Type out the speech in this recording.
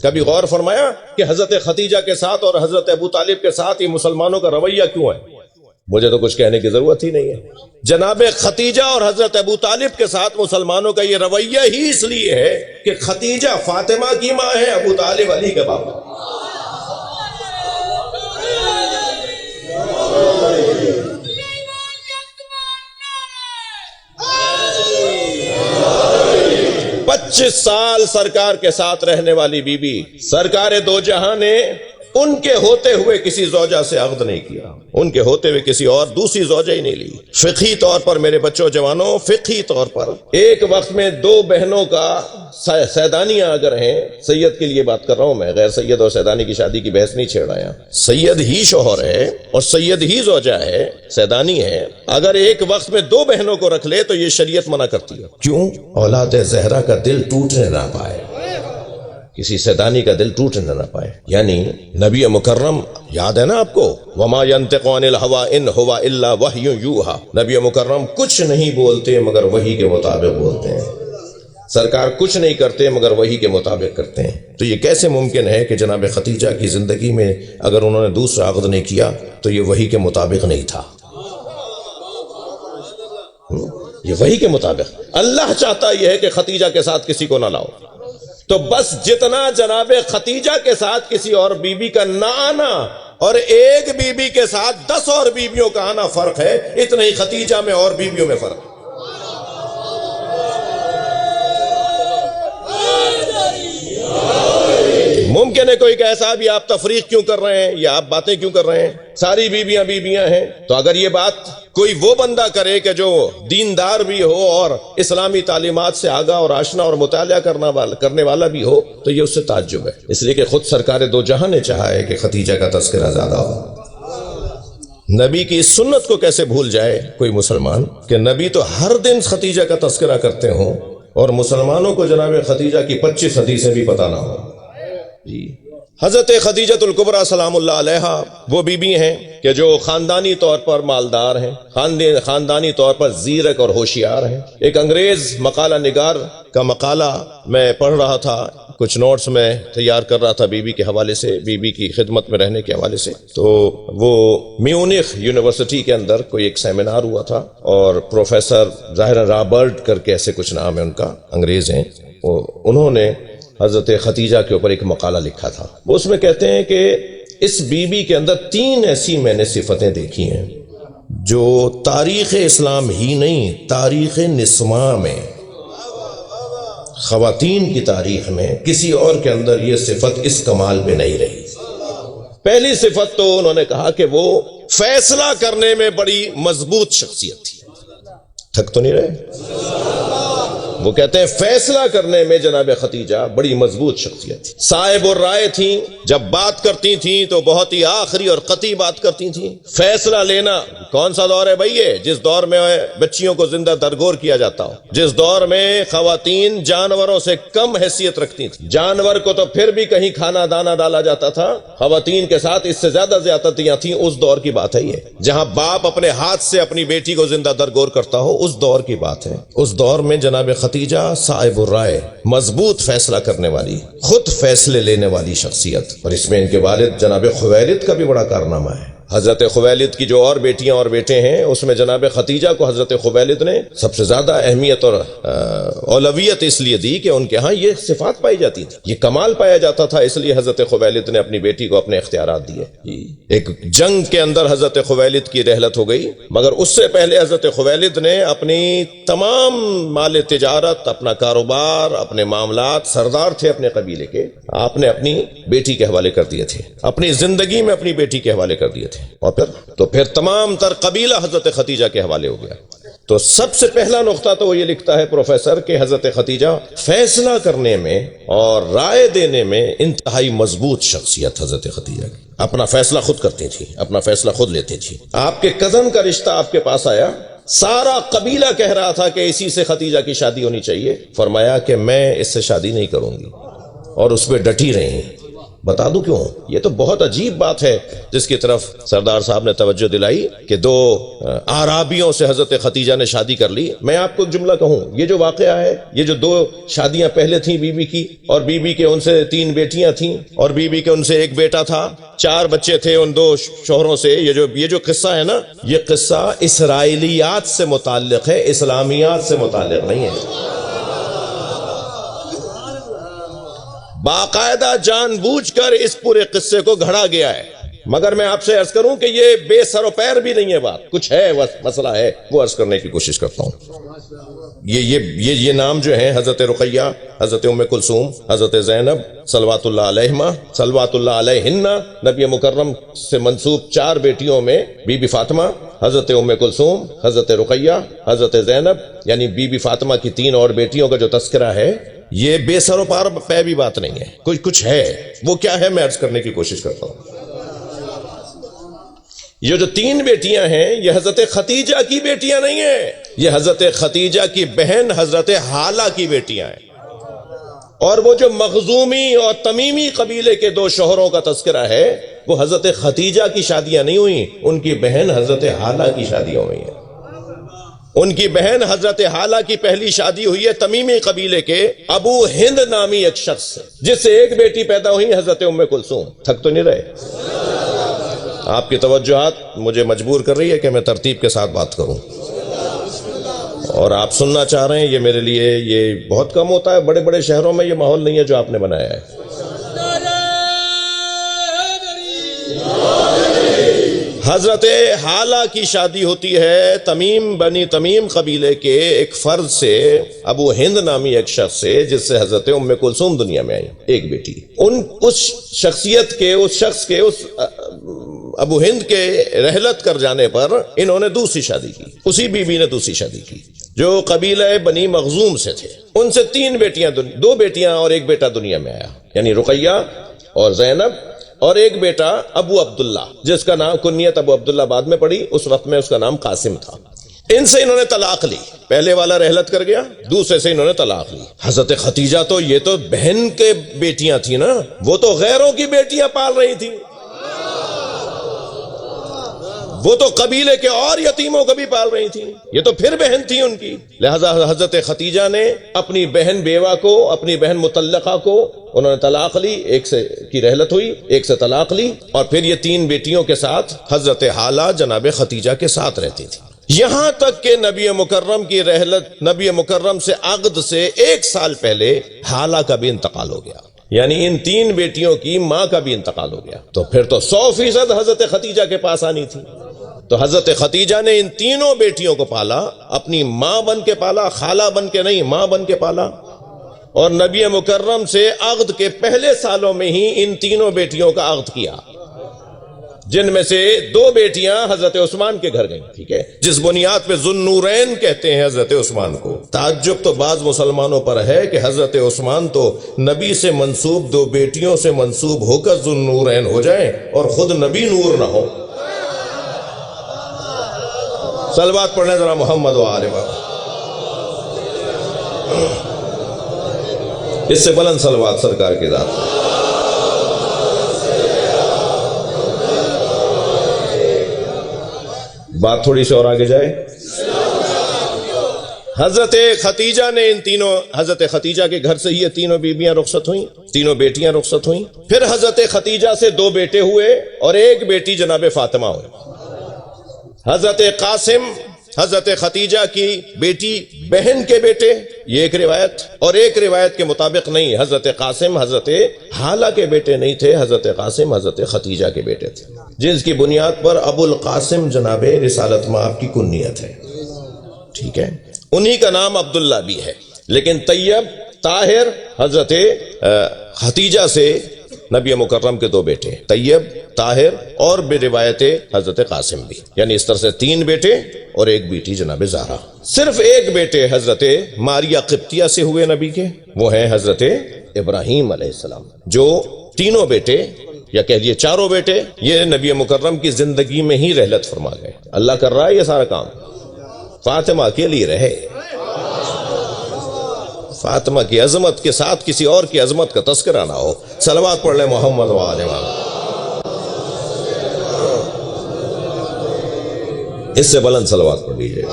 کبھی غور فرمایا کہ حضرت خدیجہ کے ساتھ اور حضرت ابو طالب کے ساتھ یہ مسلمانوں کا رویہ کیوں ہے؟ مجھے تو کچھ کہنے کی ضرورت ہی نہیں ہے۔ جناب خدیجہ اور حضرت ابو طالب کے ساتھ مسلمانوں کا یہ رویہ ہی اس لیے ہے کہ خدیجہ فاطمہ کی ماں ہے، ابو طالب علی کے باپ۔ پچیس سال سرکار کے ساتھ رہنے والی بی بی سرکار دو جہاں نے ان کے ہوتے ہوئے کسی زوجہ سے عقد نہیں کیا، ان کے ہوتے ہوئے کسی اور دوسری زوجہ ہی نہیں لی۔ فقہی طور پر میرے بچوں جوانوں، فقہی طور پر ایک وقت میں دو بہنوں کا سیدانیاں اگر ہیں، سید کے لیے بات کر رہا ہوں میں، غیر سید اور سیدانی کی شادی کی بحث نہیں چھیڑ رہا، سید ہی شوہر ہے اور سید ہی زوجہ ہے، سیدانی ہے، اگر ایک وقت میں دو بہنوں کو رکھ لے تو یہ شریعت منع کرتی ہے۔ کیوں؟ اولاد زہرا کا دل ٹوٹنے نہ پائے، کسی سیدانی کا دل ٹوٹنے نہ پائے۔ یعنی نبی مکرم، یاد ہے نا آپ کو، وما ينطق عن الهوى ان هو الا وحی یوحی، نبی مکرم کچھ نہیں بولتے مگر وحی کے مطابق بولتے ہیں، سرکار کچھ نہیں کرتے مگر وحی کے مطابق کرتے ہیں۔ تو یہ کیسے ممکن ہے کہ جناب خدیجہ کی زندگی میں اگر انہوں نے دوسرا عقد نہیں کیا تو یہ وحی کے مطابق نہیں تھا؟ یہ وحی کے مطابق، اللہ چاہتا یہ ہے کہ خدیجہ کے ساتھ کسی کو نہ لاؤ، تو بس جتنا جناب خدیجہ کے ساتھ کسی اور بیوی کا نہ آنا اور ایک بیوی کے ساتھ 10 اور بیویوں کا آنا فرق ہے، اتنا ہی خدیجہ میں اور بیویوں میں فرق ہے۔ ممکن ہے کوئی کہے صاحب یہ آپ تفریق کیوں کر رہے ہیں، یہ آپ باتیں کیوں کر رہے ہیں، ساری بیویاں بیویاں ہیں۔ تو اگر یہ بات کوئی وہ بندہ کرے کہ جو دیندار بھی ہو اور اسلامی تعلیمات سے آگاہ اور آشنا اور مطالعہ کرنے والا بھی ہو تو یہ اس سے تعجب ہے، اس لیے کہ خود سرکار دو جہاں نے چاہا ہے کہ خدیجہ کا تذکرہ زیادہ ہو۔ نبی کی اس سنت کو کیسے بھول جائے کوئی مسلمان کہ نبی تو ہر دن خدیجہ کا تذکرہ کرتے ہوں اور مسلمانوں کو جناب خدیجہ کی 25 حدیثیں بھی پتہ نہ ہو۔ جی حضرت خدیجہ الکبریٰ سلام اللہ علیہا وہ بی بی ہیں کہ جو خاندانی طور پر مالدار ہیں، خاندانی طور پر زیرک اور ہوشیار ہیں۔ ایک انگریز مقالہ نگار کا مقالہ میں پڑھ رہا تھا، کچھ نوٹس میں تیار کر رہا تھا بی بی کے حوالے سے، بی بی کی خدمت میں رہنے کے حوالے سے، تو وہ میونخ یونیورسٹی کے اندر کوئی ایک سیمینار ہوا تھا اور پروفیسر ظاہر رابرٹ کر کے ایسے کچھ نام ہے ان کا، انگریز ہیں، انہوں نے حضرت خدیجہ کے اوپر ایک مقالہ لکھا تھا۔ وہ اس میں کہتے ہیں کہ اس بی بی کے اندر 3 ایسی میں نے صفتیں دیکھی ہیں جو تاریخ اسلام ہی نہیں، تاریخ نسواں میں، خواتین کی تاریخ میں کسی اور کے اندر یہ صفت اس کمال پہ نہیں رہی۔ پہلی صفت تو انہوں نے کہا کہ وہ فیصلہ کرنے میں بڑی مضبوط شخصیت تھی۔ تھک تو نہیں رہے؟ وہ کہتے ہیں فیصلہ کرنے میں جناب خدیجہ بڑی مضبوط شخصیت تھی، صاحب الرائے تھیں، جب بات کرتی تھیں تو بہت ہی آخری اور قطعی بات کرتی تھیں۔ فیصلہ لینا کون سا دور ہے بھائی یہ؟ جس دور میں بچیوں کو زندہ درگور کیا جاتا ہو، جس دور میں خواتین جانوروں سے کم حیثیت رکھتی تھیں، جانور کو تو پھر بھی کہیں کھانا دانا ڈالا جاتا تھا، خواتین کے ساتھ اس سے زیادہ زیادتیاں تھیں۔ اس دور کی بات ہے یہ، جہاں باپ اپنے ہاتھ سے اپنی بیٹی کو زندہ درگور کرتا ہو، اس دور کی بات ہے۔ اس دور میں جناب خدیجہ صاحب الرائے، مضبوط فیصلہ کرنے والی، خود فیصلے لینے والی شخصیت، اور اس میں ان کے والد جناب خویلد کا بھی بڑا کارنامہ ہے۔ حضرت خویلد کی جو اور بیٹیاں اور بیٹے ہیں اس میں جناب خدیجہ کو حضرت خویلد نے سب سے زیادہ اہمیت اور اولویت اس لیے دی کہ ان کے ہاں یہ صفات پائی جاتی تھی، یہ کمال پایا جاتا تھا، اس لیے حضرت خویلد نے اپنی بیٹی کو اپنے اختیارات دیے۔ ایک جنگ کے اندر حضرت خویلد کی رحلت ہو گئی، مگر اس سے پہلے حضرت خویلد نے اپنی تمام مال تجارت، اپنا کاروبار، اپنے معاملات، سردار تھے اپنے قبیلے کے، آپ نے اپنی بیٹی کے حوالے کر دیے تھے، اپنی زندگی میں اپنی بیٹی کے حوالے کر دیے تھے، اور پھر تمام تر قبیلہ حضرت خدیجہ کے حوالے ہو گیا۔ تو سب سے پہلا نقطہ تو وہ یہ لکھتا ہے پروفیسر کہ حضرت خدیجہ فیصلہ کرنے میں اور رائے دینے میں انتہائی مضبوط شخصیت حضرت خدیجہ کی، اپنا فیصلہ خود کرتی تھی، اپنا فیصلہ خود لیتی تھی۔ آپ کے کزن کا رشتہ آپ کے پاس آیا، سارا قبیلہ کہہ رہا تھا کہ اسی سے خدیجہ کی شادی ہونی چاہیے، فرمایا کہ میں اس سے شادی نہیں کروں گی، اور اس پہ ڈٹی رہی، بتا دوں کیوں؟ یہ تو بہت عجیب بات ہے جس کی طرف سردار صاحب نے توجہ دلائی کہ دو اعرابیوں سے حضرت خدیجہ نے شادی کر لی۔ میں آپ کو ایک جملہ کہوں، یہ جو واقعہ ہے، یہ جو دو شادیاں پہلے تھیں بی بی کی، اور بی بی کے ان سے 3 بیٹیاں تھیں، اور بی بی کے ان سے 1 بیٹا تھا، 4 بچے تھے ان 2 شوہروں سے، یہ جو قصہ ہے نا، یہ قصہ اسرائیلیات سے متعلق ہے، اسلامیات سے متعلق نہیں ہے۔ باقاعدہ جان بوجھ کر اس پورے قصے کو گھڑا گیا ہے، مگر میں آپ سے عرض کروں کہ یہ بے سر و پیر بھی نہیں ہے، بات کچھ ہے، مسئلہ ہے، وہ عرض کرنے کی کوشش کرتا ہوں۔ یہ نام جو ہیں حضرت رقیہ، حضرت ام کلثوم، حضرت زینب صلوات اللہ علیہما، صلوات اللہ علیہن، نبی مکرم سے منسوب 4 بیٹیوں میں بی بی فاطمہ، حضرت ام کلثوم، حضرت رقیہ، حضرت زینب، یعنی بی بی فاطمہ کی 3 اور بیٹیوں کا جو تذکرہ ہے، یہ بے سر و پے بھی بات نہیں ہے، کچھ ہے۔ وہ کیا ہے میں عرض کرنے کی کوشش کرتا ہوں۔ یہ جو 3 بیٹیاں ہیں یہ حضرت خدیجہ کی بیٹیاں نہیں ہیں، یہ حضرت خدیجہ کی بہن حضرت حالہ کی بیٹیاں ہیں۔ اور وہ جو مخزومی اور تمیمی قبیلے کے 2 شوہروں کا تذکرہ ہے، وہ حضرت خدیجہ کی شادیاں نہیں ہوئیں، ان کی بہن حضرت حالہ کی شادیاں ہوئی ہیں۔ ان کی بہن حضرت حالہ کی پہلی شادی ہوئی ہے تمیمی قبیلے کے ابو ہند نامی ایک شخص سے، جس سے 1 بیٹی پیدا ہوئی حضرت ام کلثوم۔ تھک تو نہیں رہے؟ آپ کی توجہات مجھے مجبور کر رہی ہے کہ میں ترتیب کے ساتھ بات کروں، اور آپ سننا چاہ رہے ہیں، یہ میرے لیے یہ بہت کم ہوتا ہے، بڑے بڑے شہروں میں یہ ماحول نہیں ہے جو آپ نے بنایا ہے۔ حضرت حالہ کی شادی ہوتی ہے تمیم بنی تمیم قبیلے کے ایک فرد سے، ابو ہند نامی ایک شخص سے، جس سے حضرت ام کلثوم دنیا میں آئی، 1 بیٹی۔ اس شخصیت کے، اس شخص کے، اس ابو ہند کے رحلت کر جانے پر انہوں نے دوسری شادی کی، اسی بی بی نے دوسری شادی کی، جو قبیلہ بنی مخزوم سے تھے۔ ان سے 3 بیٹیاں، 2 بیٹیاں اور 1 بیٹا دنیا میں آیا، یعنی رقیہ اور زینب، اور 1 بیٹا ابو عبداللہ، جس کا نام کنیت ابو عبداللہ بعد میں پڑی، اس وقت میں اس کا نام قاسم تھا۔ ان سے انہوں نے طلاق لی، پہلے والا رحلت کر گیا، دوسرے سے انہوں نے طلاق لی۔ حضرت خدیجہ تو یہ تو بہن کے بیٹیاں تھیں نا، وہ تو غیروں کی بیٹیاں پال رہی تھیں، وہ تو قبیلے کے اور یتیموں کو بھی پال رہی تھیں، یہ تو پھر بہن تھی ان کی۔ لہذا حضرت خدیجہ نے اپنی بہن بیوہ کو، اپنی بہن مطلقہ کو انہوں نے طلاق لی، 1 سے کی رحلت ہوئی، 1 سے طلاق لی، اور پھر یہ 3 بیٹیوں کے ساتھ حضرت حالہ جناب خدیجہ کے ساتھ رہتی تھی، یہاں تک کہ نبی مکرم کی رحلت، نبی مکرم سے عقد سے 1 سال پہلے حالہ کا بھی انتقال ہو گیا، یعنی ان 3 بیٹیوں کی ماں کا بھی انتقال ہو گیا، تو پھر تو 100% حضرت خدیجہ کے پاس آنی تھی۔ تو حضرت خدیجہ نے ان 3 بیٹیوں کو پالا، اپنی ماں بن کے پالا، خالہ بن کے نہیں، ماں بن کے پالا، اور نبی مکرم سے عقد کے پہلے سالوں میں ہی ان 3 بیٹیوں کا عقد کیا، جن میں سے 2 بیٹیاں حضرت عثمان کے گھر گئیں، ٹھیک ہے، جس بنیاد پہ ذو النورین کہتے ہیں حضرت عثمان کو۔ تعجب تو بعض مسلمانوں پر ہے کہ حضرت عثمان تو نبی سے منسوب 2 بیٹیوں سے منسوب ہو کر ذو النورین ہو جائیں اور خود نبی نور نہ ہو۔ صلوات پڑھنے ذرا محمد و آل محمد، اس سے بلند صلوات سرکار کی ذات۔ بات تھوڑی سی اور آگے جائے۔ حضرت خدیجہ نے ان 3 حضرت خدیجہ کے گھر سے ہی یہ 3 بیویاں رخصت ہوئیں، 3 بیٹیاں رخصت ہوئیں۔ پھر حضرت خدیجہ سے 2 بیٹے ہوئے اور 1 بیٹی جناب فاطمہ ہوئی۔ حضرت قاسم حضرت خدیجہ کی بیٹی بہن کے بیٹے، یہ ایک روایت، اور ایک روایت کے مطابق نہیں، حضرت قاسم حضرت حالہ کے بیٹے نہیں تھے، حضرت قاسم حضرت خدیجہ کے بیٹے تھے، جس کی بنیاد پر ابو القاسم جناب رسالت مآب کی کنیت ہے، ٹھیک ہے، انہی کا نام عبداللہ بھی ہے۔ لیکن طیب، طاہر حضرت خدیجہ سے نبی مکرم کے 2 بیٹے، طیب، طاہر، اور بے روایت حضرت قاسم بھی، یعنی اس طرح سے 3 بیٹے اور 1 بیٹی جناب زہرا۔ صرف 1 بیٹے حضرت ماریہ قبطیہ سے ہوئے نبی کے، وہ ہیں حضرت ابراہیم علیہ السلام، جو 3 بیٹے یا کہہ لیے 4 بیٹے یہ نبی مکرم کی زندگی میں ہی رحلت فرما گئے۔ اللہ کر رہا ہے یہ سارا کام، فاطمہ کے لیے رہے، فاطمہ کی عظمت کے ساتھ کسی اور کی عظمت کا تذکرہ نہ ہو. صلوات پڑھ لیں محمد و آل محمد. اس سے بلند صلوات پڑھ لیجیے.